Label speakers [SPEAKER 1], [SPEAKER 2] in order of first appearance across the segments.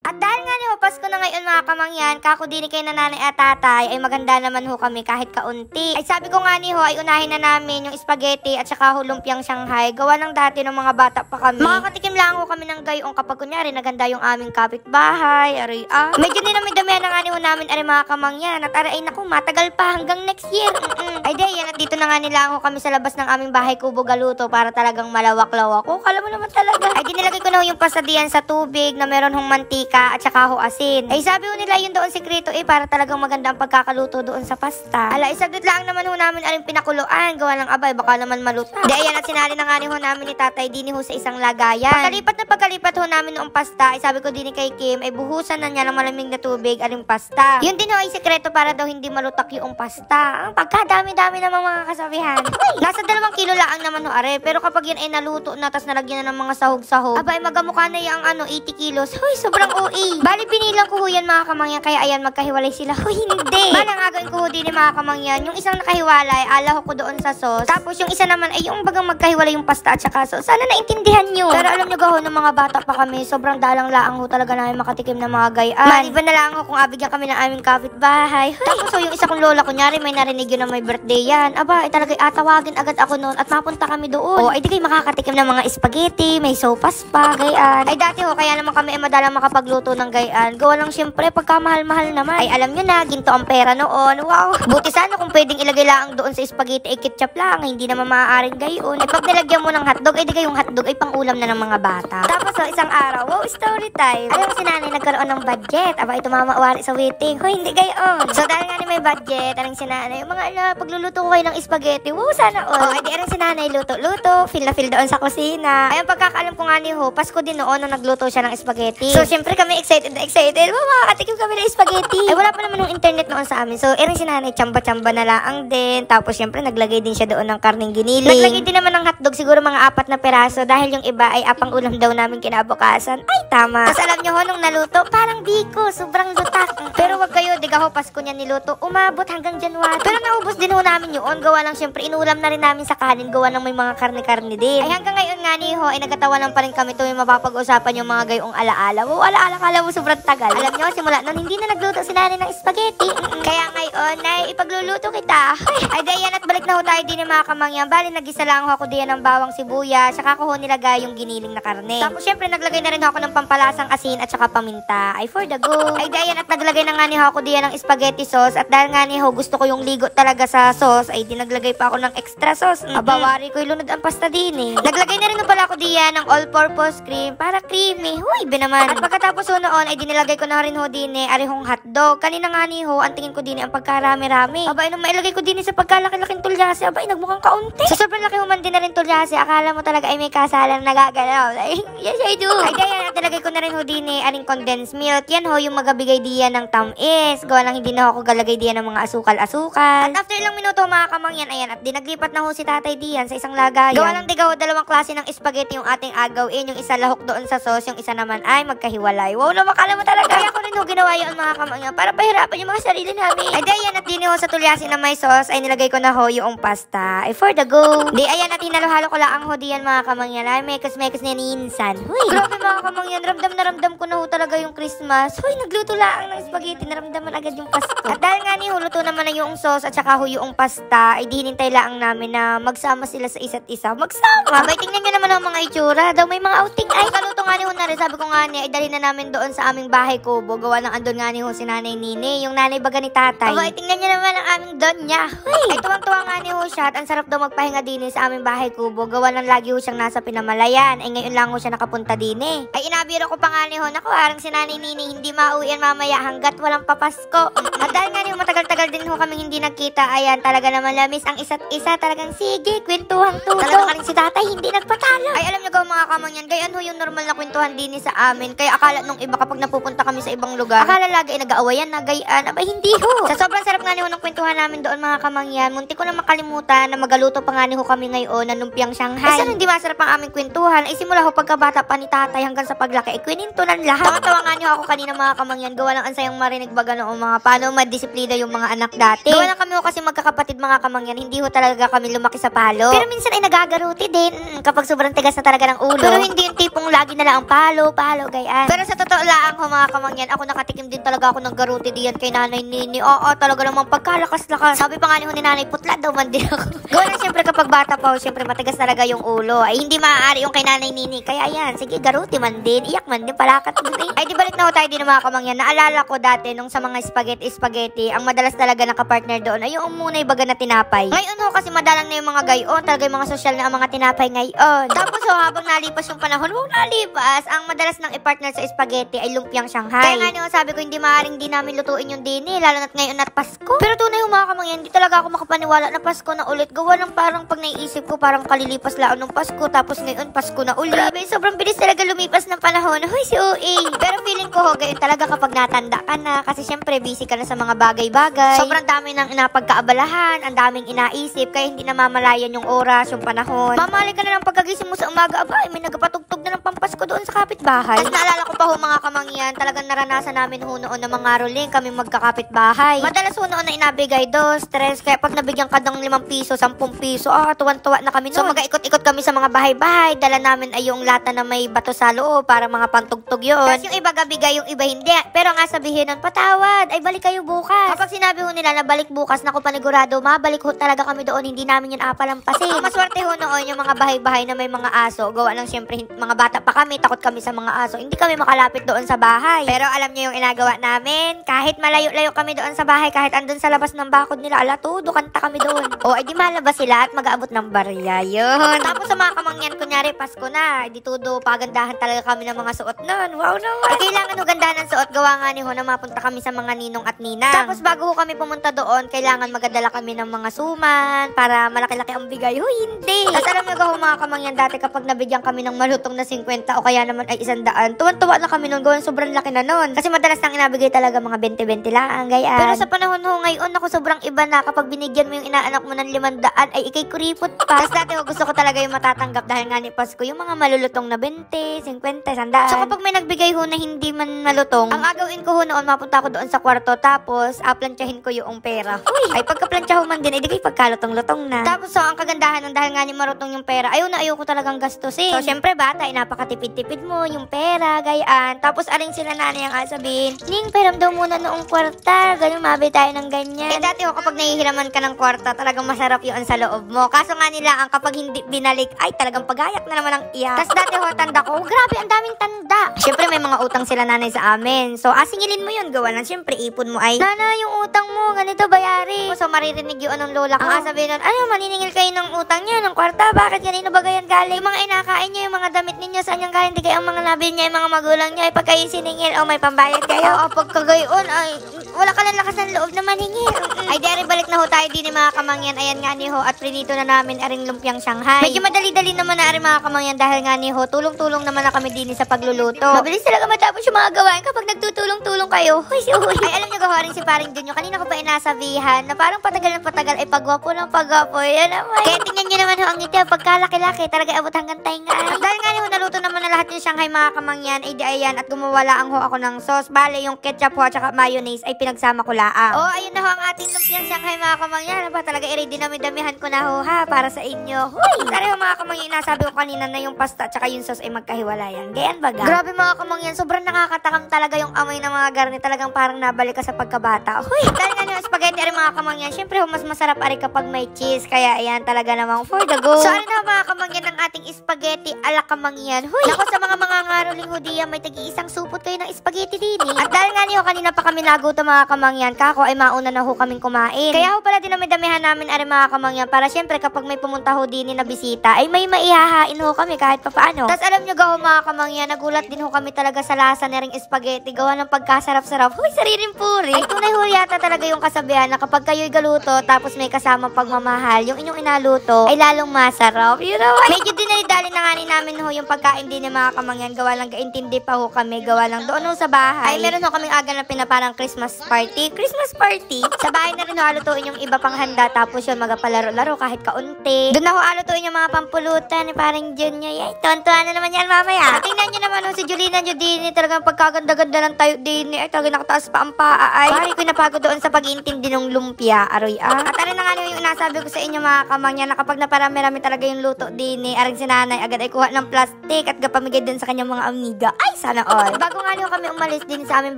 [SPEAKER 1] At dahil nga ho, Pasko na ngayon mga kamangyan, kako din kay nanay at tatay, ay maganda naman ho kami kahit kaunti. Ay sabi ko nga ho, ay unahin na namin yung spaghetti at saka ho lumpiang Shanghai. Gawa ng dati ng mga bata pa kami. Makakatikim lang ho kami ng gayong kapag kunyari naganda yung aming kapitbahay. Aray medyo din namin damihan na nga ho namin aray mga kamangyan. At aray naku, matagal pa hanggang next year. Ay yan, at dito na nga nila ho kami sa labas ng aming bahay kubo galuto para talagang malawak-lawak. Kala mo naman talaga. Ay dinilagay ko na ho yung pasadiyan sa tubig na meron hong mantika at saka ho asin. Ay sabi ho nila yun doon sikreto para talagang maganda ang pagkakaluto doon sa pasta. Ala, isaglit lang naman ho namin aring pinakuluan. Gawa ng abay, baka naman maluto. Ayan, at sinali na nga ho namin ni tatay din ho sa isang lagayan. Pagkalipat ho namin noong pasta, ay sabi ko din kay Kim, ay buhusan na niya ng malamig na tubig aring pasta. Yun din ho ay sikreto para daw hindi malutak yung pasta. Ang pagkadami-dami naman mga kasabihan. Nasa 2 kilo lang naman ho are, pero kapag yan ay naluto na tas nalagyan na ng mga sahog-sahog, abay magamukha na yung 80 kilos. Hoy, sobrang OA. Bali binilang ko ho yan mga kamangyan, kaya ayan magkahiwalay sila. Hoy, hindi. Bala nga gawin ko ho din mga kamangyan, yung isang nakahiwalay, alaho ko doon sa sauce. Tapos yung isa naman ay yung bagang magkahiwalay yung pasta at saka sauce. Sana naintindihan nyo. Pero alam nyo ho, ng mga bata pa kami, sobrang dalang-laang ho talaga namin makatikim ng mga gayaan. Maliban na lang ho kung abigyan kami ng aming kapitbahay. Tapos ho, yung isa kong lola, kunyari may narinig yun na may birthday yan. Aba, ay talaga atawagin agad ako noon at mapunta kami doon. Ay di kayo makakatikim ng mga spaghetti, may sopas pa, gayaan. Ay dati ho, kaya naman kami madalang makapagluto ng gayaan. Gawa lang syempre, pagka mahal-mahal naman. Ay alam nyo na, ginto ang pera noon. Wow! Buti sana kung pwedeng ilagay lang doon sa spaghetti ay ketchup lang. Hindi naman maaaring gayon. Ay pag nilagyan mo ng hotdog, ay di kayong hotdog ay pang-ulam na ng mga bata. Tapos ho, isang araw, wow, story time. Alam mo si nanay nagkaroon ng budget. Aba, ito mamawari sa waiting. Hoy, hindi gayon. So dahil nga ni may budget, aling si nanay, mga pagluluto ko kayo ng spaghetti, wow, sana all. Ay di aling si nanay, luto-luto, feel na feel doon sa kusina. Ay ang pagkakaalam ko nga ni ho, Pasko din noon nung nagluto siya ng spaghetti. So syempre kami excited na excited. Wow, makakatikim kami ng spaghetti. Ay wala pa naman ng internet noon sa amin. So aling si nanay, tsamba-tsamba na lang din. Tapos syempre naglagay din siya doon ng karning giniling. Naglagay din naman ng hotdog, siguro mga 4 na peraso dahil yung iba ay apang ulam daw namin kinabukasan. Ay tama. Tapos alam nyo ho, nung naluto, parang biko, sobrang lutak. Pero wag kayo, diga ho, Pasko niya niluto, umabot hanggang January. Pero naubos din ho namin yun. Gawa lang syempre, inulam na rin namin sa kanin. Gawa ng may mga karne-karne din. Ay hanggang ngayon nga ni ho, ay nagkatawanan pa rin kami tuwing mapapag-usapan yung mga gayong alaala. Wow, alaala, kala mo sobrang tagal. Alam nyo, simula nun, hindi na nagluto si nanay ng spaghetti. Kaya ngayon, ay ipagluluto kita. Ay dayan, at balik na ho tayo din ng mga kamangyan. Bali, nagisa lang ho ako diyan ng bawang sibuyas, saka ko ho nilagay yung giniling na karne. Tapos syempre, naglagay na rin ako ng pampalasang asin at saka paminta. Ay for the go. Ay dayan, at naglagay na nga ni ho ako diyan ng spaghetti sauce. At dahil nga ni ho, gusto ko yung ligo talaga sa sauce, ay dinaglagay pa ako ng extra sauce. Abawari ko ilunod ang pasta din eh. Naglagay na rin pala ako diyan ng all-purpose cream para creamy. Huy, binaman. At pagkatapos ho noon, ay dinilagay ko na rin ho din arihong hotdog. Kanina nga ni ho, ang tingin ko din ang pagkarami-rami. Abay, nung mailagay ko din sa pagkalaki-laking tulyase, abay, nagmukhang kaunti. Sa sobrang laki ho man din na rin tulyase, akala mo talaga ay may kasalan nagagalaw. Ay, yes, I do. Ay, kaya nilagay ko na rin ho din aring condensed milk. Yan ho, yung magabigay diyan ng tamis. Gawa lang hindi na ako galagay diyan ng mga asukal-asukal. At after ilang minuto mga kamangyan, ayan, at dinaglipat na ho si tatay diyan sa isang lagayan. Gawa lang diga ho, 2 klase ng spaghetti yung ating agawin. Yung isa lahok doon sa sauce, yung isa naman ay magkahiwalay. Wow, no, makala mo talaga. Kaya ko rin ho ginawa yun mga kamangyan para pahirapan yung mga sarili namin. Ay, dayan, at din ho sa tulyasi na may sauce, ay nilagay ko na ho yung pasta. Ay, for the go. Di, ayan, at hinalo-halo ko lang ang ho diyan mga kamangyan. Ay, mekos-mekos na ninsan. Huy, grabe mga kamangyan, ramdam na ramdam ko na ho talaga yung Christmas. Huy, nagluto lang ng spaghetti, naramdaman agad yung Pasko. At dahil nga ni ho, luto naman na yung sauce at saka ho yung pasta, ay di hinintay lang namin na magsama sila sa isa't isa. Magsama! Abay, tingnan nyo naman ang mga itsura. Daw may mga outing. Ay, kaluto nga ni ho na rin. Sabi ko nga ni, ay dali na namin doon sa aming bahay kubo. Gawa ng andun nga ni ho si Nanay Nini, yung nanay baga ni tatay. Abay, tingnan nyo naman ang aming donya. Huy! Ay, tuwang-tuwa nga ni ho siya at ang sarap daw magpahinga din sa aming bahay kubo. Gawa ng lagi ho siyang nasa Pinamalayan. Ay, ngayon lang ho siya nakapunta din eh. Ay, inabiro ko pa nga ni ho, naku, arang si Nanay Nini, hindi mauwian mamaya hanggat walang papasko. At dahil nga ni ho, matagal-tagal din ho kaming hindi nagkita. Ayan, talaga naman lamis ang isa't isa. Talagang sige, kwentuhang tuto. Talagang kaling si tatay, hindi nagpatalo. Ay, alam nyo ko mga kamangyan, gayan ho yung normal na kwentuhan din sa amin. Kaya akala nung iba kapag napupunta kami sa ibang lugar, akala lagi ay nag-aawayan na gayaan. Abay, hindi ho. Sa sobrang sarap nga ni ho ng kwentuhan namin doon mga kamangyan, munti ko na makalimutan na magaluto pa nga ni ho kami ngayon na lumpiang Shanghai. Ay, hindi masarap ang aming kwentuhan. Ay, simula ho pagkabata pa ni tatay hanggang sa paglaki, ay kwininto ng lahat. Tawa-tawa nga ni ho ako kanina mga kamangyan, gawa gawa lang ang sayang marinig baga noong mga paano madisiplina yung mga anak dati. Gawa lang kami ho kasi magkakapatid mga kamangyan, hindi ho talaga kami lumaki sa palo. Pero minsan ay nagagaruti din kapag sobrang tigas na talaga ng ulo. Pero hindi yung tipong lagi na lang ang palo, gayaan. Pero sa totoo lang ho mga kamangyan, ako nakatikim din talaga ako ng garuti diyan kay Nanay Nini. Oo, talaga namang pagkalakas-lakas. Sabi pa nga ni ho ni Nanay, putla daw man din ako. Gawa lang siyempre kapag bata pa ho, siyempre matigas talaga yung ulo. Ay hindi maaari yung kay Nanay Nini. Kaya ayan, sige garuti man din, iyak man din, palakat din eh. Ay di balik na ho tayo din mga kamangyan. Naalala ko dati nung sa mga spaghetti, ang madalas talaga nakapartner doon ay yung umunay baga na tinapay. Ngayon ho kasi madalang na yung mga gayon, talaga yung mga social na ang mga tinapay ngayon. Tapos ho, habang nalipas yung panahon, nalipas, ang madalas nang i-partner sa spaghetti ay lumpiang Shanghai. Kaya nga niyo sabi ko hindi maaaring di namin lutuin yung dini, lalo na't ngayon at Pasko. Pero tunay ho mga kamangyan, hindi talaga ako makapaniwala na Pasko na ulit. Gawa ng parang pag naiisip ko, parang kalilipas laon ng Pasko, tapos ngayon Pasko na ulit. Grabe, sobrang bilis talaga lumipas ng panahon. Hoy, si OA. Pero feeling ko ho, gayon talaga kapag natanda ka na, kasi syempre busy ka na sa mga bagay-bagay. Sobrang dami ng inapagkaabalahan, ang daming inaisip, kaya hindi namamalayan yung oras, yung panahon. Mamali ka na ng pagkagising mo sa umaga, aba, may nagpatugtog na ng pampasko doon sa kapitbahay. Tapos naalala ko pa ho mga kamangyan, talagang naranasan namin ho noon na mga ruling kami magkakapitbahay. Madalas ho noon na inabigay 2, 3, kaya pag nabigyan ka ng 5 piso, 10 piso, tuwan-tuwa na kami noon. So mag-ikot-ikot kami sa mga bahay-bahay, dala namin ay yung lata na may bato sa loob para mga pantugtog yun. Tapos yung iba gabigay, yung iba hindi. Pero nga sabihin nun, patawad, ay balik kayo bukas. Kapag sinabi ho nila na balik bukas, naku panigurado, mabalik ho talaga kami doon, hindi namin yun apalampasin. Ang maswerte ho noon yung mga bahay-bahay na may mga aso, gawa lang syempre mga bata pa kami, takot kami sa mga aso, hindi kami makalapit doon sa bahay. Pero alam niyo yung inagawa namin, kahit malayo-layo kami doon sa bahay, kahit andun sa labas ng bakod nila, ala todo, kanta kami doon. O, ay di malabas sila at mag-aabot ng barya, yun. Tapos sa mga kamangyan, kunyari Pasko na, di todo, pagandahan talaga kami ng mga suot nun. Wow naman. Kailangan ho ganda ng suot, gawa nga ni ho na mapunta kami sa mga ninong at ninang. Tapos bago ho kami pumunta doon, kailangan magadala kami ng mga suman para malaki-laki ang bigay. Huy, hindi. Tapos alam nyo ho mga kamangyan, dati kapag nabigyan kami ng malutong na 50 o kaya naman ay 100, tuwan-tuwa na kami nun, gawin sobrang laki na nun. Kasi madalas nang inabigay talaga mga 20-20 lang, gayaan. Pero sa panahon ho ngayon, ako sobrang iba na kapag binigyan mo yung inaanak mo ng 500, ay ikay kuripot pa. Tapos dati ho, gusto ko talaga yung matatanggap dahil nga ni Pasko, yung mga malulutong na 20, 50, 100. So kapag may nagbigay ho na hindi man malutong, ang agawin ko ho noon, mapunta ko doon sa kwarto, tapos plantsahin ko yung pera. Uy, ay pagka-plantsa ho man din, ay di kayo pagkalutong-lutong na. Tapos so, ang kagandahan nun, dahil nga ni marutong yung pera, ayaw ko talagang gastusin. So syempre bata, ay napakatipid-tipid mo yung pera, gayaan. Tapos aling sila nanay ang sabihin, Ning, peram daw muna noong kwarta, ganyan, mabay tayo ng ganyan. Eh dati ho, kapag nahihiraman ka ng kwarta, talagang masarap yun sa loob mo. Kaso nga nila, ang kapag hindi binalik, ay talagang pagayak na naman ang iyak. Tapos dati ho, tanda ko, grabe, ang daming tanda. Syempre may mga utang sila nanay sa amin. So asingilin mo yun, gawa lang. Syempre ipon mo ay, Nana, yung utang mo, ganito bayari. So maririnig yun ng lola ko. Ang sabihin nun, ano, maniningil kayo ng utang niya, ng kwarta, bakit kanino ba gayan galing? Yung mga inakain niya, yung mga damit ninyo, saan yung galing? Di kayo ang mga nabil niya, yung mga magulang niya, ay pag kayo siningil, o may pambayad kayo. O pagkagayon, ay wala ka lang lakas ng loob na maningil. Ay dere, balik na ho tayo din mga kamangyan. Ayan nga ni ho, at prinito na namin aring lumpiang Shanghai. Medyo madali-dali naman na aring mga kamangyan dahil nga ni ho, tulong-tulong naman na kami din sa pagluluto. Mabilis talaga matapos yung mga gawain kapag nagtutulong-tulong kayo. Hoy, si Uy. Ay alam niyo gawarin si paring Junyo, kanina ko pa inasabihan na parang patagal ng patagal ay pagwapo ng pagwapo. Yan naman. Kaya tingnan niyo naman ho ang ngiti, pagkalaki-laki talaga abot hanggang taingaan. At dahil nga ni ho, naluto naman na lahat yung Shanghai mga kamangyan, ay di ayan, at gumawa lang ho ako ng sauce. Bale, yung ketchup ho at saka mayonnaise ay pinagsama ko laang. Oh, ayun na ho ang ating lumpiang Shanghai mga kamangyan. Ano ba talaga, i-ready na damihan ko na ho ha, para sa inyo. Hoy! Tari ho mga kamangyan, nasabi ko kanina na yung pasta at saka yung sauce ay magkahiwalayan. Gayan baga? Grabe mga kamangyan, sobrang nakakatakam talaga yung amoy ng mga garni. Talagang parang nabalik ka sa pagkabata. Hoy! Dahil nga yung spaghetti ay mga kamangyan, syempre ho, mas masarap ari kapag may cheese. Kaya ayan talaga namang for the go. So ano na mga kamangyan ng ating spaghetti ala kamangyan. Hoy! Ako sa mga ngaruling hudiya, may tagi-isang supot kayo ng spaghetti din eh. At dahil nga niyo, kanina pa kami nagutom mga kamangyan, kako ay mauna na ho kaming kumain. Kaya ho pala dinami-damihan namin ari mga kamangyan para syempre kapag may pumunta ho din na bisita, ay may maihahain ho kami kahit pa paano. Tapos alam nyo gaho mga kamangyan, nagulat din ho kami talaga sa lasa na ring spaghetti, gawa ng pagkasarap-sarap. Hoy, sariling puri. Ay tunay ho yata talaga yung kasabihan na kapag kayo'y galuto, tapos may kasama pagmamahal, yung inyong inaluto ay lalong masarap. You know, medyo dinalidali na nga ni namin ho yung pagkain din ng mga kamangyan, gawa lang gaintindi pa ho kami, gawa lang doon ho sa bahay. Ay meron ho kaming gaganapin na parang Christmas party. Christmas party? Sa bahay na rin ho alutuin yung iba pang handa, tapos yun magapalaro-laro kahit kaunti. Doon na ho alutuin yung mga pampulutan ni parang Junior. Yay, tontuan na naman yan mamaya. At tingnan nyo naman ho si Julina Judini, talagang pagkaganda-ganda ng tayo din. Ay, talagang nakataas pa ang paa. Ay, pari ko napagod doon sa pag-iintindi ng lumpia. Aroy At arin na nga yung nasabi ko sa inyo mga kamangyan, na kapag naparami-rami talaga yung luto din aring si nanay agad ay kuha ng plastic at gapamigay din sa kanyang mga amiga. Ay, sana all. Bago nga kami umalis din sa aming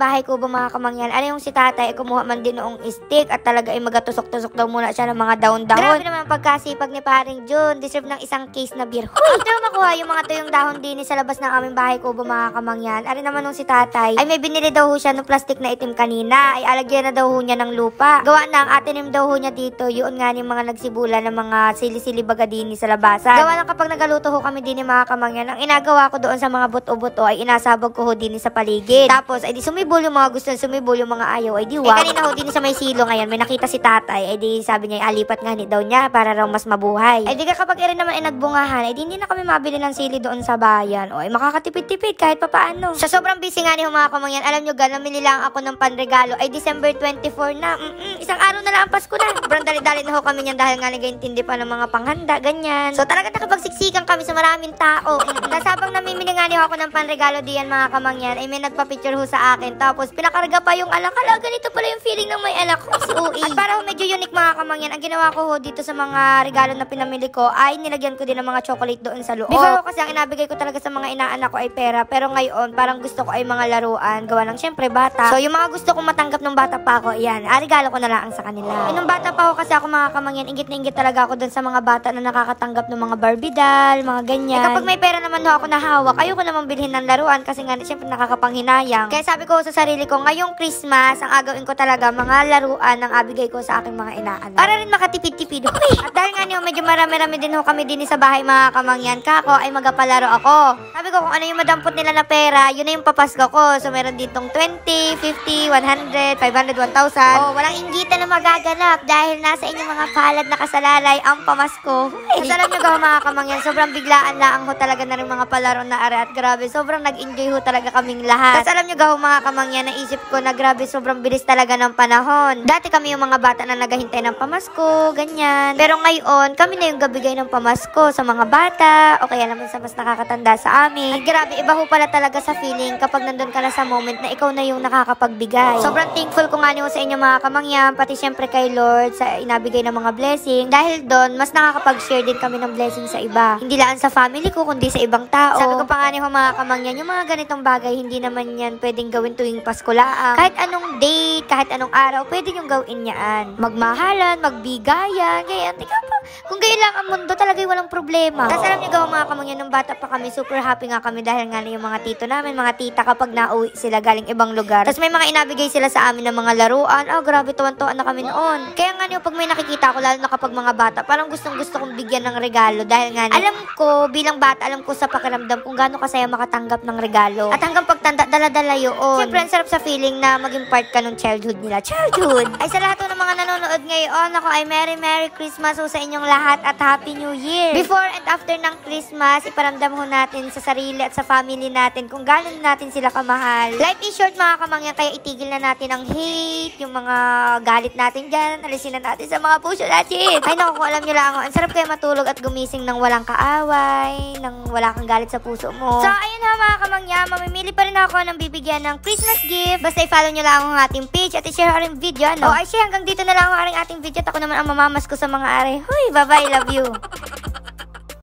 [SPEAKER 1] bahay kubo mga kamangyan, yung si tatay ay kumuha man din noong stick at talaga ay magatusok-tusok daw muna siya ng mga dahon-dahon. Grabe naman ang pagkasipag ni paring Jun. Deserve ng isang case na beer. Huy! After makuha yung mga tuyong dahon din sa labas ng aming bahay kubo mga kamangyan, naman nung si tatay ay may binili daw ho siya ng plastic na itim kanina. Ay alagyan na daw ho niya ng lupa. Gawa na ang atinim daw ho niya dito. Yun nga yung mga nagsibula ng mga sili-sili baga din sa labasan. Gawa na kapag nagaluto ho kami din mga kamangyan, ang inagawa ko doon sa mga buto-buto ay inasabog ko ho din sa paligid. Tapos ay di sumibol yung mga gusto, sumibol yung mga ayaw, ay di wow. Kanina ho din sa may silong, ayan, may nakita si tatay, ay di sabi niya, alipat nga ni daw niya para raw mas mabuhay. Ay di kapag rin naman ay nagbungahan, ay di hindi na kami mabili ng sili doon sa bayan. O ay makakatipid-tipid kahit papaano. Sa sobrang busy nga ni mga kamangyan, alam nyo ga, namili lang ako ng panregalo, ay December 24 na. Isang araw na lang ang Pasko na. Sobrang dali-dali na ho kami niyan dahil nga nag-intindi pa ng mga panghanda, ganyan. So talaga nakapagsiksikan kami sa maraming tao. Tapos habang namimili nga ni ako ng panregalo diyan mga kamangyan, ay may nagpa-picture ho sa akin. Tapos pinakarga pa yung anak. Hala, ganito pala yung feeling ng may anak ko, si Ui. At para ho medyo unique mga kamangyan, ang ginawa ko ho dito sa mga regalo na pinamili ko ay nilagyan ko din ng mga chocolate doon sa loob. Before ho kasi ang inabigay ko talaga sa mga inaanak ko ay pera. Pero ngayon, parang gusto ko ay mga laruan. Gawa ng syempre bata. So yung mga gusto kong matanggap ng bata pa ako, yan, regalo ko na lang sa kanila. Nung bata pa ako kasi ako mga kamangyan, ingit na ingit talaga ako doon sa mga bata na nakakatanggap ng mga Barbie doll, mga ganyan. Kapag may pera naman ho ako na hawak, ayoko namang bilhin ng laruan kasi nga syempre nakakapanghinayang. Kaya sabi ko sa sarili ko, ngayong Christmas, ang agawin ko talaga mga laruan ang abigay ko sa aking mga inaanak. Para rin makatipid-tipid. At dahil nga niyo, medyo marami-rami din ho kami din sa bahay mga kamangyan, kako ay magapalaro ako. Sabi ko kung ano yung madampot nila na pera, yun na yung papasko ko. So meron ditong 20, 50, 100, 500, 1,000. Oh, walang inggitan na magaganap dahil nasa inyong mga palad na kasalalay ang pamasko. So alam nyo ga mga kamangyan, sobrang biglaan lang ho talaga na rin mga palaro na are at grabe, sobrang nag-enjoy ho talaga kaming lahat. Tapos alam nyo ga mga kamangyan, naisip ko na grabe, sobrang bilis talaga ng panahon. Dati kami yung mga bata na naghahintay ng pamasko, ganyan. Pero ngayon, kami na yung gabigay ng pamasko sa mga bata, o kaya naman sa mas nakakatanda sa amin. At grabe, iba ho pala talaga sa feeling kapag nandun ka na sa moment na ikaw na yung nakakapagbigay. Sobrang thankful ko nga niyo sa inyo mga kamangyan, pati syempre kay Lord sa inabigay ng mga blessing. Dahil doon, mas nakakapag-share din kami ng blessing sa iba. Hindi lang sa family ko, kundi sa ibang tao. Sabi ko pa nga niyo mga kamangyan, yung mga ganitong bagay, hindi naman yan pwedeng gawin tuwing Pasko laang. Kahit anong date, kahit anong araw, pwede yung gawin yan. Magmahalan, magbigayan, ganyan. Tika pa, kung ganyan lang ang mundo, talaga walang problema. Tapos alam niyo gawa mga kamangyan, nung bata pa kami, super happy nga kami dahil nga yung mga tito namin, mga tita kapag nauwi sila galing ibang lugar. Tapos may mga inabigay sila sa amin ng mga laruan. Oh, grabe, tuwan-tuwan na kami noon. Kaya nga niyo, pag may nakikita ko, lalo na kapag mga bata, parang gustong-gusto kong bigyan ng regalo dahil nga alam ko, bilang bata, alam ko sa pakiramdam kung gaano kasaya makatanggap ng regalo. At hanggang pagtanda, dala-dala yun. Siyempre, ang sarap sa feeling na maging part ka ng childhood nila. Childhood! Ay, sa lahat ng mga nanonood ngayon, ako ay Merry Christmas sa inyong lahat at Happy New Year! Before and after ng Christmas, iparamdam ho natin sa sarili at sa family natin kung gaano natin sila kamahal. Life is short mga kamangyan, kaya itigil na natin ang hate, yung mga galit natin dyan, alisin na natin sa mga puso natin. Ay naku, kung alam nyo lang, ang sarap kayo matulog at gumising ng walang kaaway, ng wala kang galit sa puso mo. So, ayun ha mga kamangyan, mamimili pa rin ako ng bibigyan ng Christmas gift. Basta i-follow nyo lang ang ating page at i-share ang video, ano? O, ay siya, hanggang dito na lang ang ating video at ako naman ang mamamas ko sa mga are. Huy, bye-bye, love you!